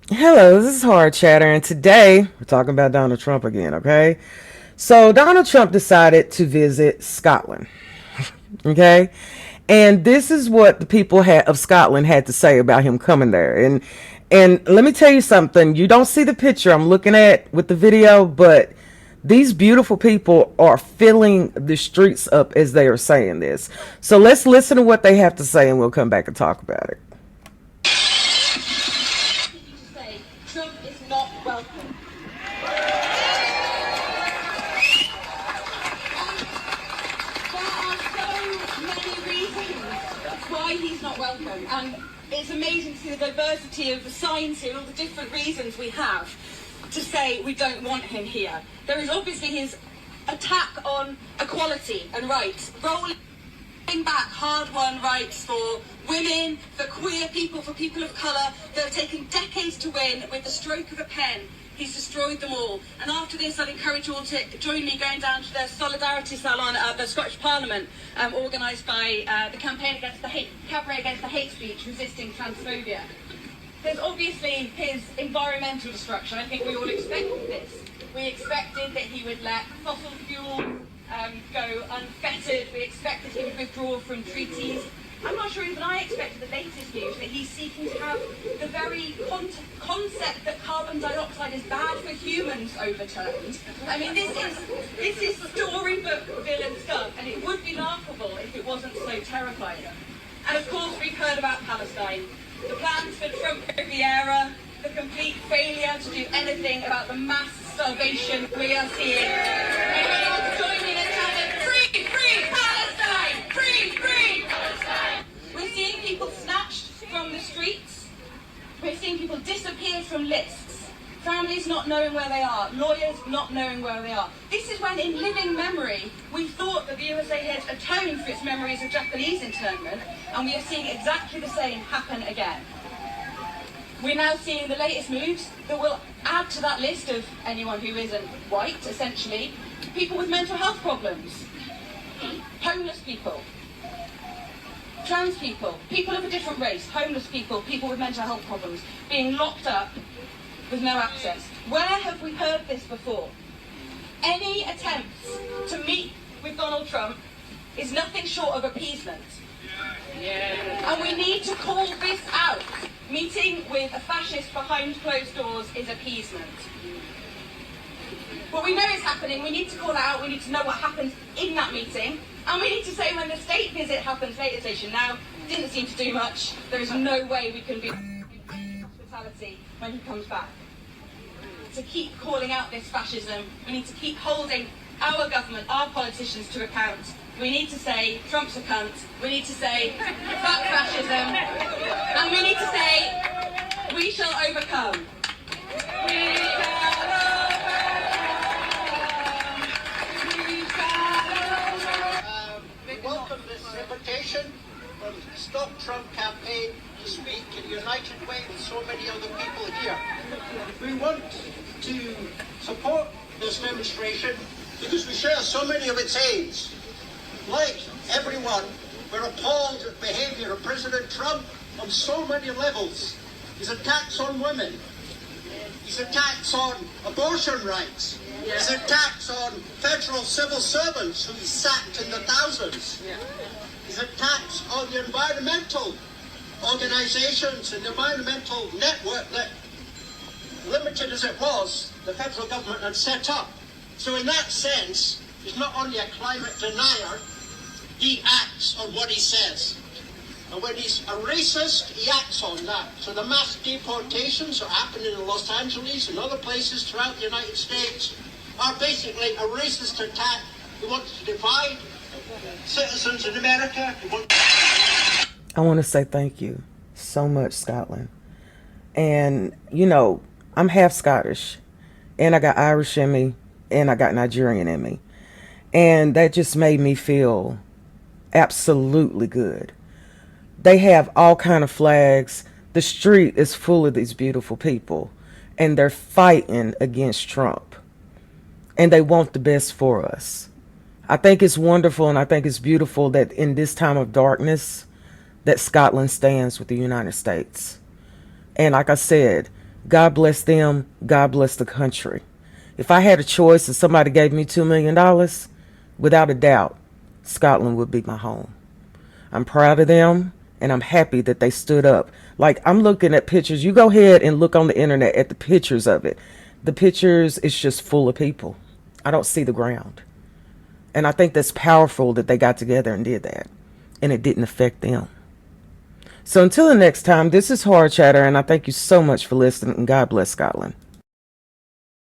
Hello, this is Hard Chatter, and today we're talking about Donald Trump again, okay? So, Donald Trump decided to visit Scotland, okay? And this is what the people of Scotland had to say about him coming there. And let me tell you something. You don't see the picture I'm looking at with the video, but these beautiful people are filling the streets up as they are saying this. So let's listen to what they have to say, and we'll come back and talk about it. Say Trump is not welcome. There are so many reasons why he's not welcome, and it's amazing to see the diversity of the signs here, all the different reasons we have to say we don't want him here. There is obviously his attack on equality and rights, rolling back hard-won rights for women, for queer people, for people of colour that have taken decades to win. With the stroke of a pen, he's destroyed them all. And after this, I'd encourage you all to join me going down to the Solidarity Salon at the Scottish Parliament, organised by the Campaign Against the Hate, Cabaret Against the Hate Speech, Resisting Transphobia. There's obviously his environmental destruction. I think we all expected this. We expected that he would let fossil fuels go unfettered. We expected he would withdraw from treaties. I'm not sure even I expected the latest news that he's seeking to have the very concept that carbon dioxide is bad for humans overturned. I mean, this is storybook villain stuff, and it would be laughable if it wasn't so terrifying. And of course, we've heard about Palestine, the plans for Trump Riviera, the complete failure to do anything about the mass starvation we are seeing. And we are joining in chanting, free, free Palestine! Free, free Palestine! We're seeing people snatched from the streets. We're seeing people disappear from lists. Families not knowing where they are. Lawyers not knowing where they are. This is when, in living memory, we thought that the USA had atoned for its memories of Japanese internment, and we are seeing exactly the same happen again. We're now seeing the latest moves that will add to that list of anyone who isn't white, essentially. People with mental health problems, homeless people, trans people, people of a different race, homeless people, people with mental health problems, being locked up with no access. Where have we heard this before? Any attempts to meet with Donald Trump is nothing short of appeasement. Yeah. And we need to call this out. Meeting with a fascist behind closed doors is appeasement. But we know it's happening. We need to call it out. We need to know what happens in that meeting. And we need to say when the state visit happens later station. Now, didn't seem to do much. There is no way we can be hospitality when he comes back. To keep calling out this fascism, we need to keep holding our government, our politicians to account. We need to say, Trump's a cunt. We need to say, fuck fascism. And we need to say, we shall overcome. We shall overcome. We shall overcome. We welcome this invitation from Stop Trump campaign to speak in a united way with so many other people here. We want to support this demonstration because we share so many of its aims. Like everyone, we're appalled at the behaviour of President Trump on so many levels. His attacks on women, his attacks on abortion rights, his attacks on federal civil servants who he sacked in the thousands, his attacks on the environmental organisations and the environmental network that, limited as it was, the federal government had set up. So in that sense, he's not only a climate denier, he acts on what he says. And when he's a racist, he acts on that. So the mass deportations are happening in Los Angeles and other places throughout the United States are basically a racist attack. He wants to divide citizens in America. I want to say thank you so much, Scotland. And, you know, I'm half Scottish, and I got Irish in me, and I got Nigerian in me. And that just made me feel absolutely good. They have all kind of flags. The street is full of these beautiful people, and they're fighting against Trump. And they want the best for us. I think it's wonderful, and I think it's beautiful that in this time of darkness, that Scotland stands with the United States. And like I said, God bless them. God bless the country. If I had a choice and somebody gave me $2 million, without a doubt, Scotland would be my home. I'm proud of them, and I'm happy that they stood up. Like, I'm looking at pictures. You go ahead and look on the internet at the pictures of it. The pictures, it's just full of people. I don't see the ground. And I think that's powerful that they got together and did that. And it didn't affect them. So until the next time, this is Horror Chatter, and I thank you so much for listening, and God bless Scotland.